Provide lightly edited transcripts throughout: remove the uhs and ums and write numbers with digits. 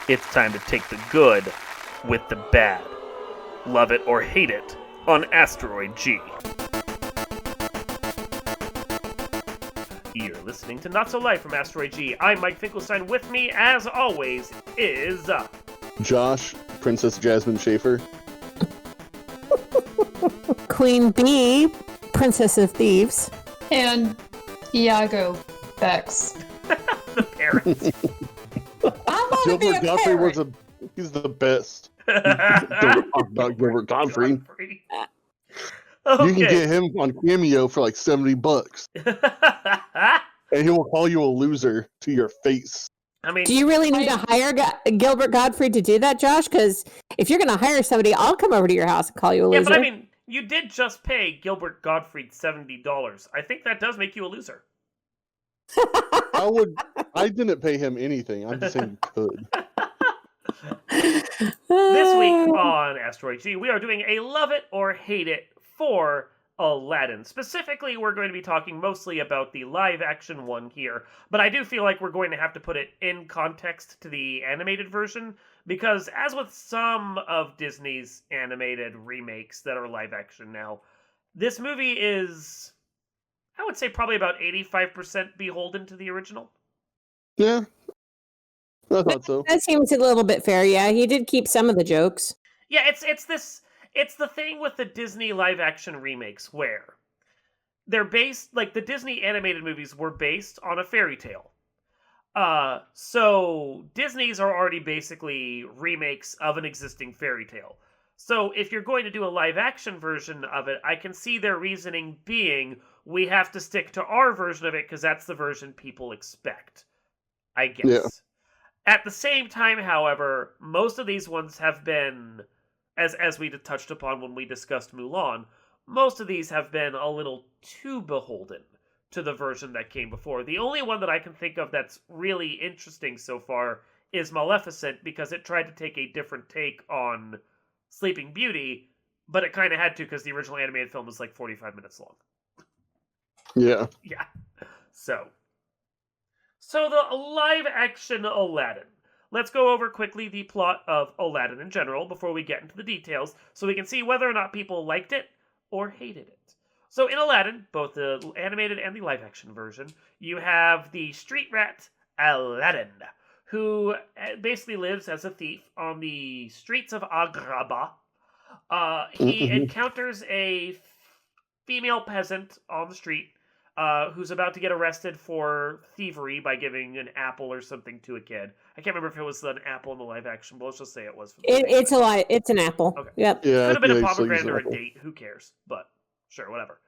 It's time to take the good with the bad. Love it or hate it on Asteroid G. You're listening to Not So Live from Asteroid G. I'm Mike Finkelstein. With me, as always, is Josh, Princess Jasmine Schaefer. Queen Bee, Princess of Thieves. And Iago Bex. the parents. I want to be a Gilbert Godfrey parent. he's the best. Don't talk about Gilbert Godfrey. Okay. You can get him on Cameo for like $70, and he will call you a loser to your face. I mean, Do you really need to hire Gilbert Godfrey to do that, Josh? Because if you're going to hire somebody, I'll come over to your house and call you a loser. yeah, but I mean, you did just pay Gilbert Godfrey $70. I think that does make you a loser. I didn't pay him anything. I'm just saying you could. This week on Asteroid G, we are doing a love it or hate it for Aladdin. Specifically, we're going to be talking mostly about the live action one here, but I do feel like we're going to have to put it in context to the animated version, because as with some of Disney's animated remakes that are live action now, this movie is, I would say, probably about 85% beholden to the original. Yeah, I thought so. That seems a little bit fair. Yeah, he did keep some of the jokes. Yeah, it's the thing with the Disney live action remakes where they're based, like the Disney animated movies were based on a fairy tale. So Disney's are already basically remakes of an existing fairy tale. So if you're going to do a live action version of it, I can see their reasoning being we have to stick to our version of it because that's the version people expect, I guess. Yeah. At the same time, however, most of these ones have been, as we touched upon when we discussed Mulan, most of these have been a little too beholden to the version that came before. The only one that I can think of that's really interesting so far is Maleficent, because it tried to take a different take on Sleeping Beauty, but it kind of had to because the original animated film was like 45 minutes long. Yeah. Yeah. So the live-action Aladdin. Let's go over quickly the plot of Aladdin in general before we get into the details, so we can see whether or not people liked it or hated it. So in Aladdin, both the animated and the live-action version, you have the street rat Aladdin, who basically lives as a thief on the streets of Agrabah. He encounters a female peasant on the street who's about to get arrested for thievery by giving an apple or something to a kid. I can't remember if it was an apple in the live action, but let's just say it was. It's an apple. Okay. Yep. Yeah. Could have been a they pomegranate use or a apple. date. Who cares? But sure, whatever.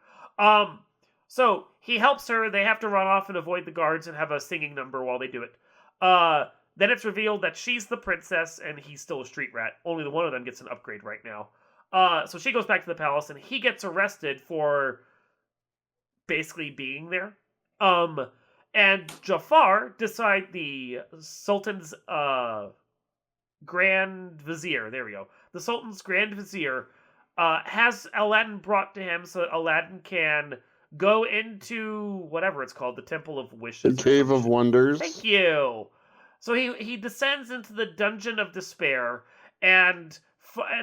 So he helps her. They have to run off and avoid the guards and have a singing number while they do it. Then it's revealed that she's the princess and he's still a street rat. Only the one of them gets an upgrade right now. So she goes back to the palace and he gets arrested for basically being there. And Jafar, the Sultan's Grand Vizier, there we go. The Sultan's Grand Vizier has Aladdin brought to him so that Aladdin can go into whatever it's called, the Temple of Wishes. The Cave of Wonders. Thank you. So he descends into the Dungeon of Despair, and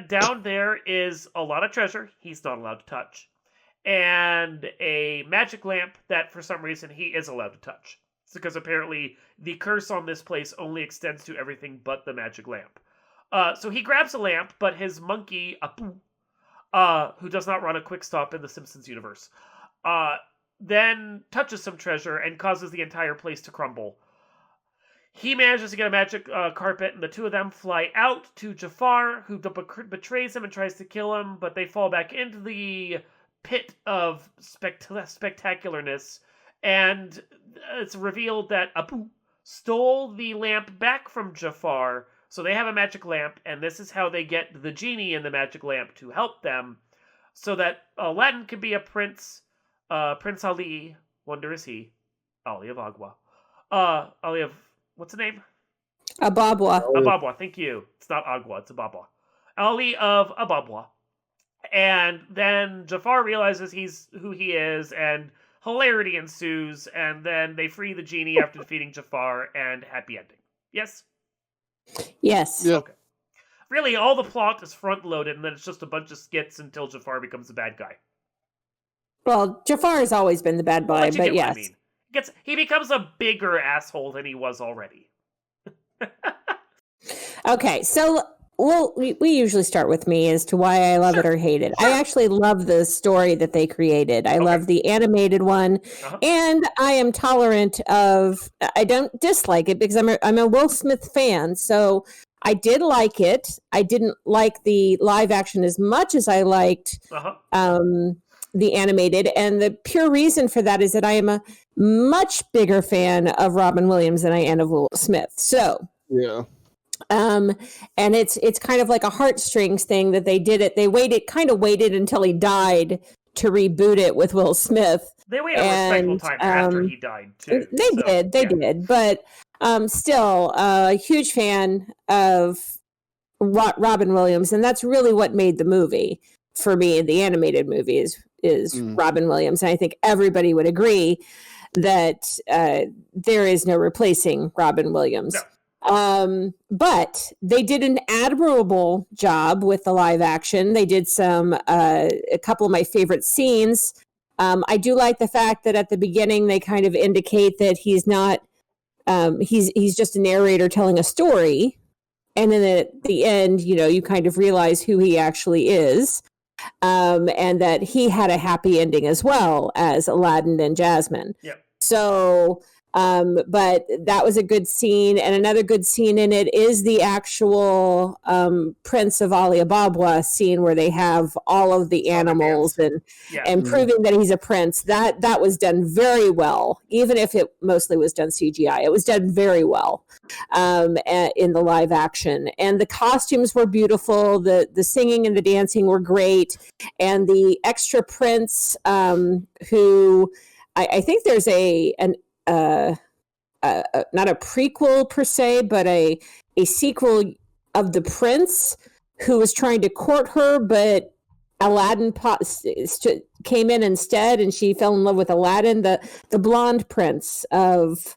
down there is a lot of treasure he's not allowed to touch, and a magic lamp that for some reason he is allowed to touch. It's because apparently the curse on this place only extends to everything but the magic lamp. So he grabs a lamp, but his monkey, Apu, who does not run a quick stop in the Simpsons universe, then touches some treasure and causes the entire place to crumble. He manages to get a magic carpet, and the two of them fly out to Jafar, who betrays him and tries to kill him, but they fall back into the pit of spectacularness, and it's revealed that Apu stole the lamp back from Jafar, so they have a magic lamp, and this is how they get the genie in the magic lamp to help them, so that Aladdin can be a prince, Prince Ali, wonder is he, Ali of Agua. Ali of, what's the name? Ababwa. Ababwa, thank you. It's not Agua, it's Ababwa. Ali of Ababwa. And then Jafar realizes he's who he is, and hilarity ensues, and then they free the genie after defeating Jafar, and happy ending. Yes? Yes. Yeah. Okay. Really, all the plot is front-loaded, and then it's just a bunch of skits until Jafar becomes the bad guy. Well, Jafar has always been the bad Well, boy, but you but get what I yes. mean. He becomes a bigger asshole than he was already. Okay, so we usually start with me as to why I love it or hate it. Sure. I actually love the story that they created. I love the animated one, and I am tolerant of. I don't dislike it because I'm a Will Smith fan, so I did like it. I didn't like the live action as much as I liked the animated, and the pure reason for that is that I am a much bigger fan of Robin Williams than I am of Will Smith. So Yeah. and it's kind of like a heartstrings thing that they did it. They waited until he died to reboot it with Will Smith. They waited a respectful time after he died too. They did, but still a huge fan of Robin Williams, and that's really what made the movie for me. The animated movie is Robin Williams, and I think everybody would agree that there is no replacing Robin Williams. No. But they did an admirable job with the live action. They did a couple of my favorite scenes. I do like the fact that at the beginning they kind of indicate that he's not, he's just a narrator telling a story. And then at the end, you kind of realize who he actually is. And that he had a happy ending as well as Aladdin and Jasmine. Yep. So, but that was a good scene. And another good scene in it is the actual Prince of Ali Ababwa scene where they have all of the animals and proving that he's a prince. That was done very well, even if it mostly was done CGI. It was done very well in the live action. And the costumes were beautiful. The singing and the dancing were great. And the extra prince who I think there's not a prequel per se, but a sequel of the prince who was trying to court her, but Aladdin came in instead, and she fell in love with Aladdin, the blonde prince of.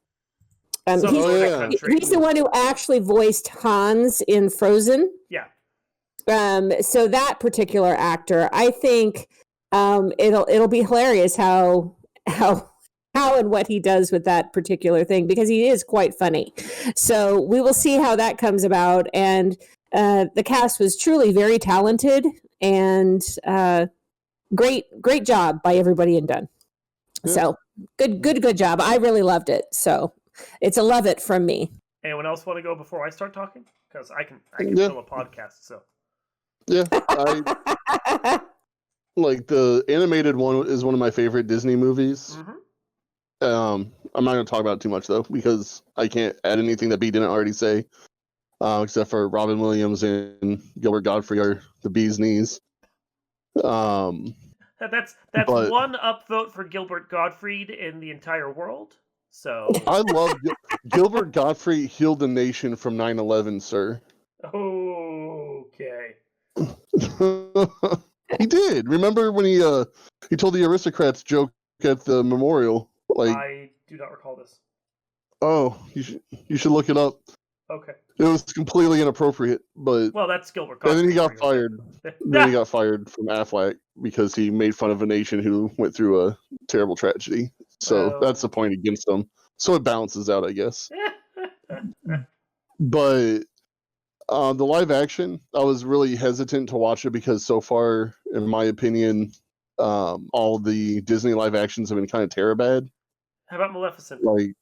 He's the one who actually voiced Hans in Frozen. Yeah. So that particular actor, I think, it'll be hilarious how and what he does with that particular thing, because he is quite funny. So we will see how that comes about. And the cast was truly very talented, and great job by everybody in Dunn. Yeah. So good job. I really loved it. So it's a love it from me. Anyone else want to go before I start talking? Because I can fill a podcast. So yeah, like the animated one is one of my favorite Disney movies. Mm-hmm. I'm not going to talk about it too much, though, because I can't add anything that B didn't already say, except for Robin Williams and Gilbert Gottfried are the bee's knees. That's one upvote for Gilbert Gottfried in the entire world. So I love Gilbert Gottfried healed the nation from 9/11, sir. Okay. He did. Remember when he told the aristocrats joke at the memorial? Like, I do not recall this. Oh, you should look it up. Okay. It was completely inappropriate, but well, that's Gilbert Gottfried. And then he got fired. Then he got fired from Aflac because he made fun of a nation who went through a terrible tragedy. So that's the point against him. So it balances out, I guess. But the live action, I was really hesitant to watch it because so far, in my opinion, all the Disney live actions have been kind of terrible. How about Maleficent? Like,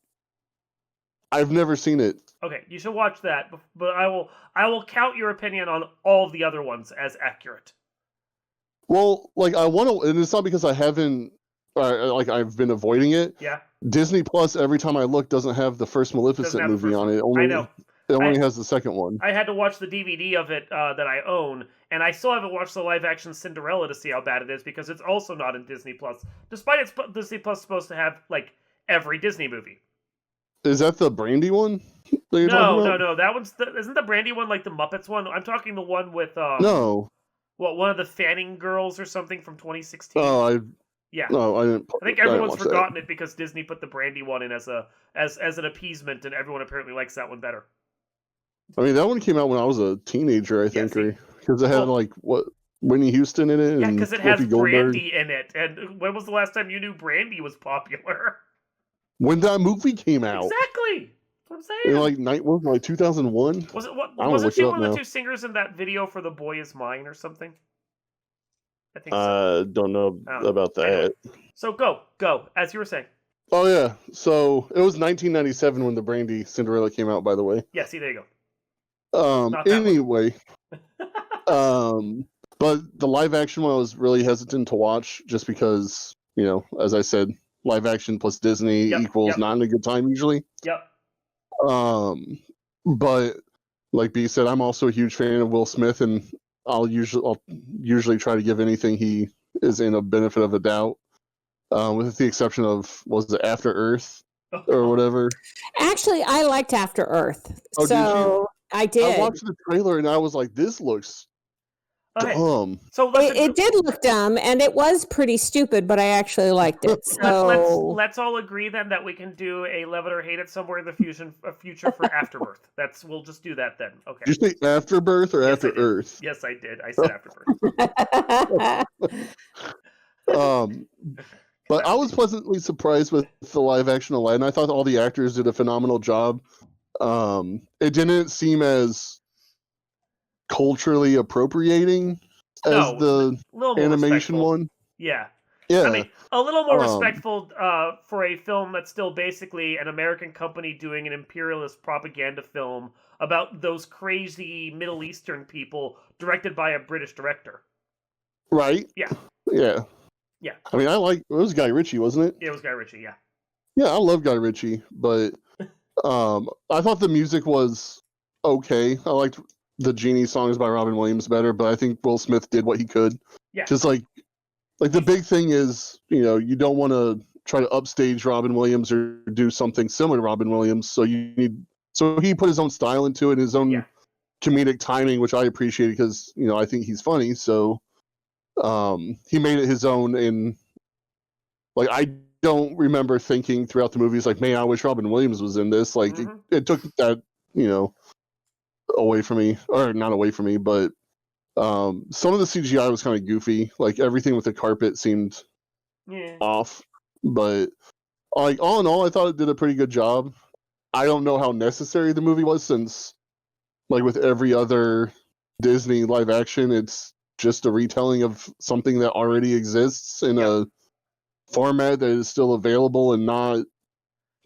I've never seen it. Okay, you should watch that, but I will count your opinion on all of the other ones as accurate. Well, like I want to, and it's not because I haven't, like I've been avoiding it. Yeah. Disney Plus, every time I look, doesn't have the first Maleficent movie on it. I know. It only has the second one. I had to watch the DVD of it that I own, and I still haven't watched the live-action Cinderella to see how bad it is, because it's also not in Disney Plus, despite it's Disney Plus supposed to have like every Disney movie. Is that the Brandy one? No. That one's isn't the Brandy one like the Muppets one? I'm talking the one with no. What, one of the Fanning girls or something from 2016? Oh, yeah. No, I didn't. I think everyone's forgotten it because Disney put the Brandy one in as an appeasement, and everyone apparently likes that one better. I mean, that one came out when I was a teenager, I think, because it had Whitney Houston in it, Yeah, and because it has Whoopi Goldberg. Brandy in it. And when was the last time you knew Brandy was popular? When that movie came out, Exactly. That's what I'm saying. what was it, 2001? Was it what? I'm gonna Wasn't look she it up one of the now. two singers in that video for "The Boy Is Mine" or something? I think so. Don't know about that. Anyway. So go as you were saying. Oh yeah, so it was 1997 when the Brandy Cinderella came out. By the way. Yeah. See, there you go. Not that Anyway, but the live action one I was really hesitant to watch just because, as I said, live action plus Disney equals not in a good time usually. Yep. But like B said, I'm also a huge fan of Will Smith, and I'll usually try to give anything he is in a benefit of a doubt, with the exception of, was it After Earth or whatever? Actually, I liked After Earth. Oh, so did you? I did. I watched the trailer and I was like, this looks dumb. So it did look dumb, and it was pretty stupid, but I actually liked it. So let's all agree then that we can do a love it or hate it somewhere in the future for Afterbirth. We'll just do that then. Okay. Did you say Afterbirth or After Earth? Yes, I did. I said Afterbirth. But I was pleasantly surprised with the live action Aladdin. I thought all the actors did a phenomenal job. It didn't seem as culturally appropriating as the animation one. Yeah. Yeah. I mean, a little more respectful for a film that's still basically an American company doing an imperialist propaganda film about those crazy Middle Eastern people directed by a British director. Right? Yeah. Yeah. Yeah. I mean, it was Guy Ritchie, wasn't it? Yeah, it was Guy Ritchie, yeah. Yeah, I love Guy Ritchie, but I thought the music was okay. I liked the Genie songs by Robin Williams better, but I think Will Smith did what he could. Yeah. Just like the big thing is, you don't want to try to upstage Robin Williams or do something similar to Robin Williams. So he put his own style into it, his own comedic timing, which I appreciate because, I think he's funny. So he made it his own, and like I don't remember thinking throughout the movies like, man, I wish Robin Williams was in this. Like it took that, away from me, or not away from me, but some of the CGI was kind of goofy. Like everything with the carpet seemed off, but like all in all, I thought it did a pretty good job. I don't know how necessary the movie was, since like with every other Disney live action, it's just a retelling of something that already exists in a format that is still available and not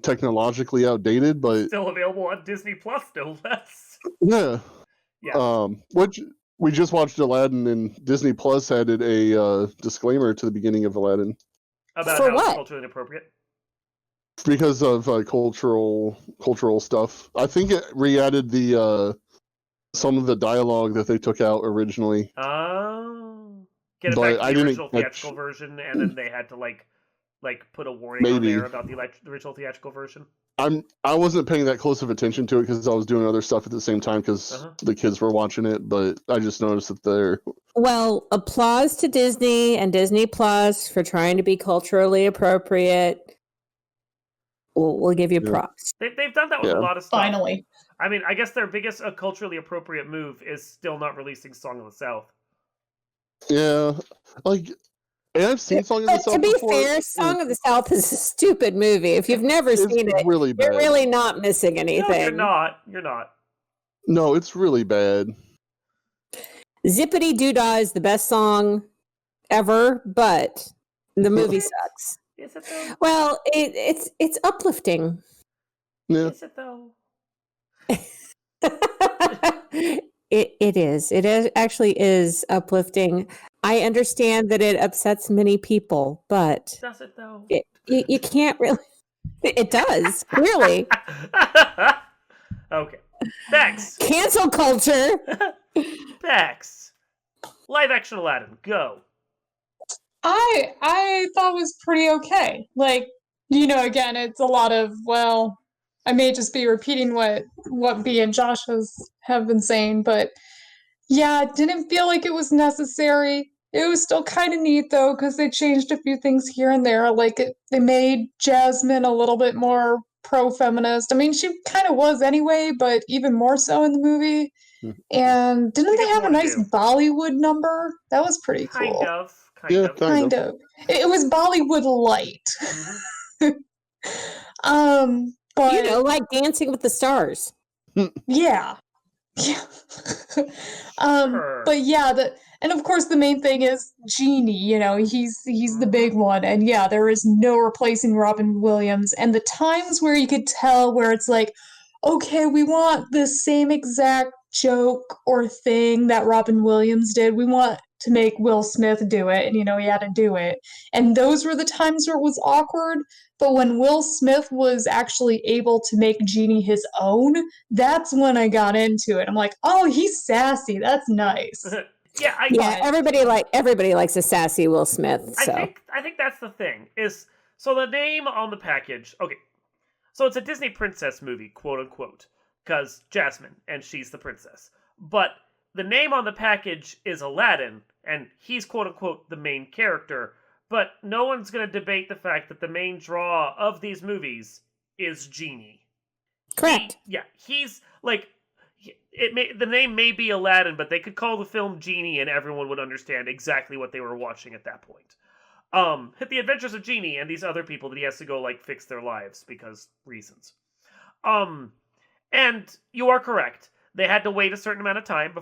technologically outdated, but still available on Disney Plus, no less. Yeah. Which we just watched Aladdin, and Disney Plus added a disclaimer to the beginning of Aladdin about how it's culturally inappropriate. Because of cultural stuff. I think it re-added the some of the dialogue that they took out originally. Oh, get it back to the original theatrical version, and then they had to like put a warning on there about the original theatrical version. I wasn't paying that close of attention to it because I was doing other stuff at the same time because the kids were watching it, but I just noticed that they're... Well, applause to Disney and Disney Plus for trying to be culturally appropriate. We'll give you props. They've done that with a lot of stuff. Finally. I mean, I guess their biggest culturally appropriate move is still not releasing Song of the South. Yeah, and I've seen Song of the South before. To be fair, Song of the South is a stupid movie. If you've never seen it, really bad. You're really not missing anything. No, you're not. No, it's really bad. Zippity Doodah is the best song ever, but the movie sucks. Is it though? Well, it's uplifting. Yeah. Is it though? It is. It actually is uplifting. I understand that it upsets many people, but does it though? You can't really. It does, clearly. Okay. Bex. Cancel culture. Bex. Live action Aladdin. Go. I thought it was pretty okay. Like, again, it's a lot of, well, I may just be repeating what B and Josh have been saying, but yeah, it didn't feel like it was necessary. It was still kind of neat though, because they changed a few things here and there. Like they made Jasmine a little bit more pro-feminist. I mean, she kind of was anyway, but even more so in the movie. And didn't they have a nice Bollywood number? That was pretty cool. Kind of. Kind of. It was Bollywood light. But you know, like Dancing with the Stars. Yeah. But yeah, and of course the main thing is Genie, you know, he's the big one. And yeah, there is no replacing Robin Williams. And the times where you could tell where it's like, okay, we want the same exact joke or thing that Robin Williams did. We want to make Will Smith do it, and you know, he had to do it. And those were the times where it was awkward. But when Will Smith was actually able to make Genie his own, that's when I got into it. I'm like, oh, he's sassy. That's nice. Everybody likes a sassy Will Smith. So I think that's the thing. Is so the name on the package. Okay, so it's a Disney princess movie, quote unquote, because Jasmine and she's the princess. But the name on the package is Aladdin, and he's quote unquote the main character. But no one's going to debate the fact that the main draw of these movies is Genie. Correct. He's like, the name may be Aladdin, but they could call the film Genie and everyone would understand exactly what they were watching at that point. The Adventures of Genie and these other people that he has to go like fix their lives because reasons. And you are correct. They had to wait a certain amount of time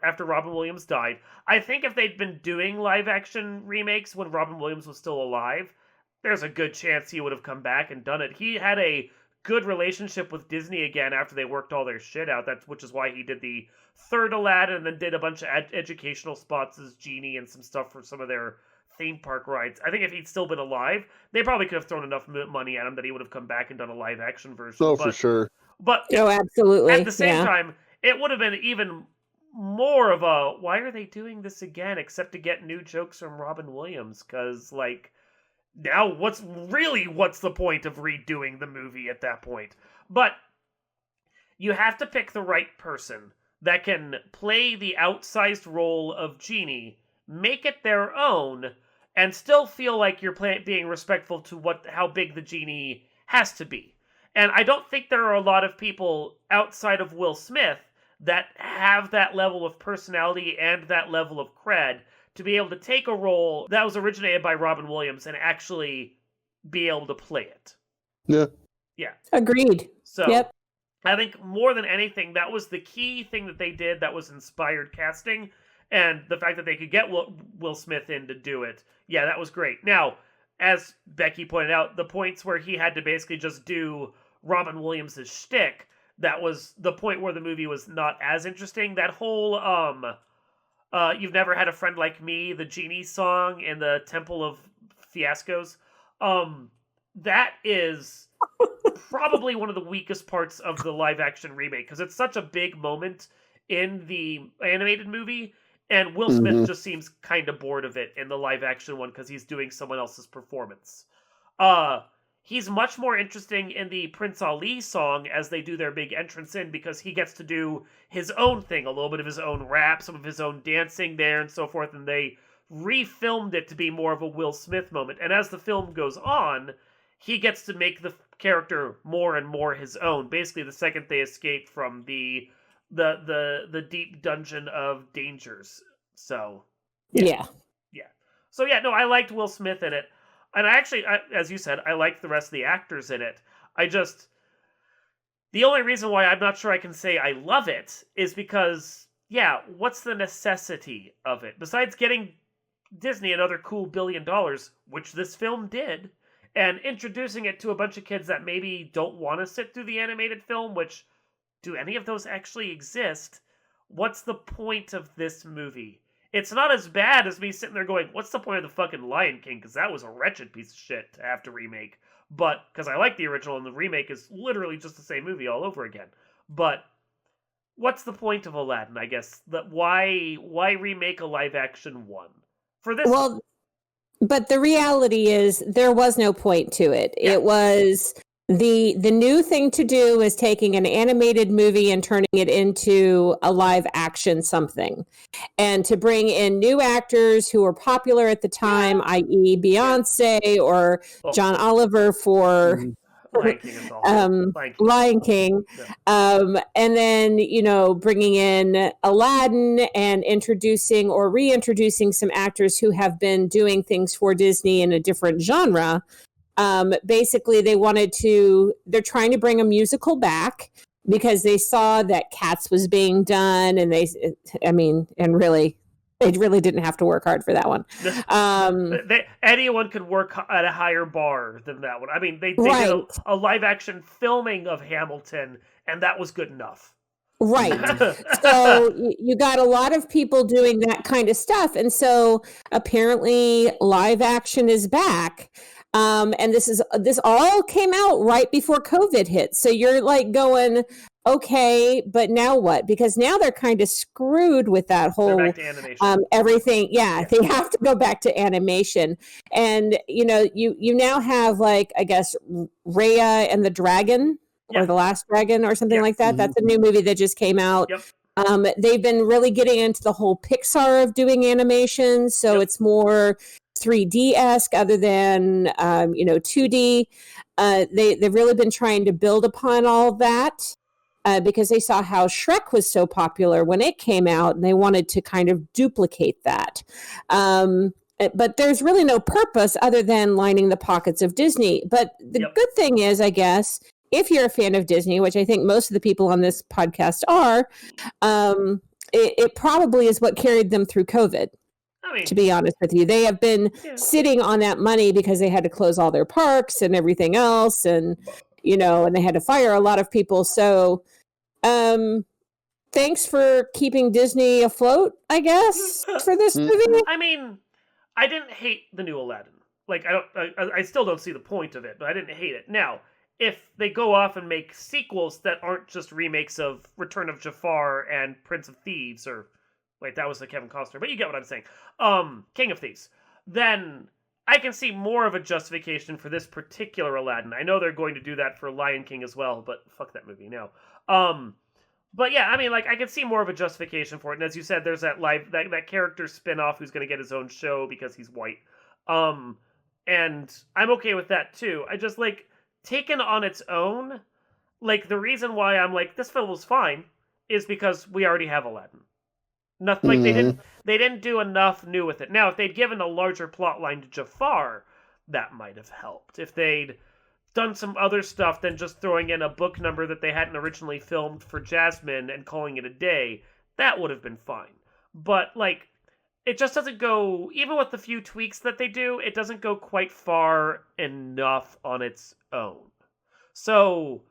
after Robin Williams died. I think if they'd been doing live-action remakes when Robin Williams was still alive, there's a good chance he would have come back and done it. He had a good relationship with Disney again after they worked all their shit out, which is why he did the third Aladdin and then did a bunch of educational spots as Genie and some stuff for some of their theme park rides. I think if he'd still been alive, they probably could have thrown enough money at him that he would have come back and done a live-action version. Oh, for sure. But absolutely. At the same time, it would have been even more of a, why are they doing this again except to get new jokes from Robin Williams? Because, like, now what's the point of redoing the movie at that point? But you have to pick the right person that can play the outsized role of Genie, make it their own, and still feel like you're being respectful to how big the Genie has to be. And I don't think there are a lot of people outside of Will Smith that have that level of personality and that level of cred to be able to take a role that was originated by Robin Williams and actually be able to play it. Yeah. Agreed. So, I think more than anything, that was the key thing that they did that was inspired casting, and the fact that they could get Will Smith in to do it. Yeah, that was great. Now, as Becky pointed out, the points where he had to basically just do Robin Williams' shtick, that was the point where the movie was not as interesting. That whole, You've Never Had a Friend Like Me, the Genie song in the Temple of Fiascos, that is probably one of the weakest parts of the live-action remake, because it's such a big moment in the animated movie, and Will Smith just seems kind of bored of it in the live-action one because he's doing someone else's performance. He's much more interesting in the Prince Ali song as they do their big entrance in, because he gets to do his own thing, a little bit of his own rap, some of his own dancing there and so forth, and they refilmed it to be more of a Will Smith moment. And as the film goes on, he gets to make the character more and more his own. Basically, the second they escape from the deep dungeon of dangers. So, yeah. So yeah, no, I liked Will Smith in it. And I actually, as you said, I like the rest of the actors in it. The only reason why I'm not sure I can say I love it is because, what's the necessity of it? Besides getting Disney another cool $1 billion, which this film did, and introducing it to a bunch of kids that maybe don't want to sit through the animated film, which, do any of those actually exist? What's the point of this movie? It's not as bad as me sitting there going, what's the point of the fucking Lion King? Because that was a wretched piece of shit to have to remake. But, because I like the original, and the remake is literally just the same movie all over again. But, what's the point of Aladdin, I guess? Why remake a live-action one? For this... Well, but the reality is, there was no point to it. Yeah. It was... The new thing to do is taking an animated movie and turning it into a live action something, and to bring in new actors who were popular at the time, i.e. Beyonce or John Oliver for Lion King is awful. Lion King. Yeah. And then, bringing in Aladdin and introducing or reintroducing some actors who have been doing things for Disney in a different genre. Basically, they're trying to bring a musical back because they saw that Cats was being done, and they really didn't have to work hard for that one. Anyone could work at a higher bar than that one. I mean, they Right. did a live action filming of Hamilton, and that was good enough. Right. So you got a lot of people doing that kind of stuff. And so apparently live action is back. And this all came out right before COVID hit. So you're like going, okay, but now what? Because now they're kind of screwed with that whole back to animation. Everything. Yeah, they have to go back to animation. And you now have, like, I guess, Raya and the Dragon. Or The Last Dragon or something like that. Mm-hmm. That's a new movie that just came out. Yep. They've been really getting into the whole Pixar of doing animation. So it's more 3D-esque other than, 2D. They've really been trying to build upon all of that because they saw how Shrek was so popular when it came out, and they wanted to kind of duplicate that. But there's really no purpose other than lining the pockets of Disney. But the good thing is, I guess, if you're a fan of Disney, which I think most of the people on this podcast are, it probably is what carried them through COVID. To be honest with you, they have been sitting on that money because they had to close all their parks and everything else, and and they had to fire a lot of people. So, thanks for keeping Disney afloat, I guess, for this movie. I mean, I didn't hate the new Aladdin. Like, I still don't see the point of it, but I didn't hate it. Now, if they go off and make sequels that aren't just remakes of Return of Jafar and Prince of Thieves, or wait, that was the Kevin Costner, but you get what I'm saying. King of Thieves. Then I can see more of a justification for this particular Aladdin. I know they're going to do that for Lion King as well, but fuck that movie now. But yeah, I mean, like, I can see more of a justification for it. And as you said, there's that character spin-off who's going to get his own show because he's white. And I'm okay with that too. I just, like, taken on its own, like, the reason why I'm like, this film was fine is because we already have Aladdin. Nothing, like, they didn't do enough new with it. Now, if they'd given a larger plot line to Jafar, that might have helped. If they'd done some other stuff than just throwing in a book number that they hadn't originally filmed for Jasmine and calling it a day, that would have been fine. But, like, it just doesn't go, even with the few tweaks that they do, it doesn't go quite far enough on its own. So,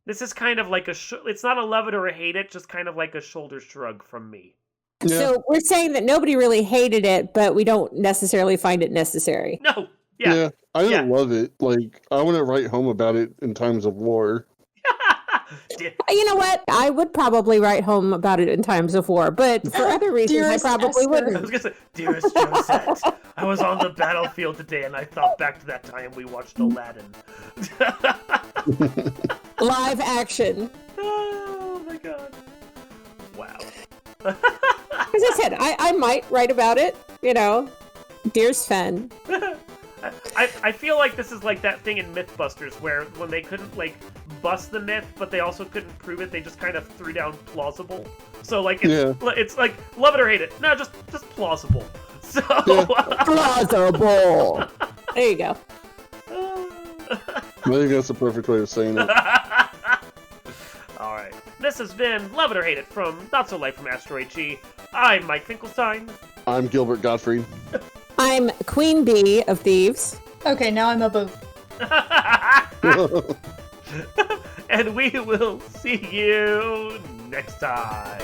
this is kind of like it's not a love it or a hate it, just kind of like a shoulder shrug from me. Yeah. So we're saying that nobody really hated it, but we don't necessarily find it necessary. No. Yeah. I didn't love it. Like, I wouldn't write home about it in times of war. You know what? I would probably write home about it in times of war, but for other reasons, I probably wouldn't. I was going to say, dearest Josette, I was on the battlefield today and I thought back to that time we watched Aladdin. Live action. Oh my god. Wow. As I said, I might write about it, Dear Sven. I feel like this is like that thing in Mythbusters where when they couldn't, like, bust the myth, but they also couldn't prove it, they just kind of threw down plausible. So, like, it's like, love it or hate it. No, just plausible. So... Plausible! There you go. I think that's the perfect way of saying it. Alright. This has been Love It or Hate It from Not So Light from Asteroid G. I'm Mike Finkelstein. I'm Gilbert Gottfried. I'm Queen Bee of Thieves. Okay, now I'm a booth. And we will see you next time.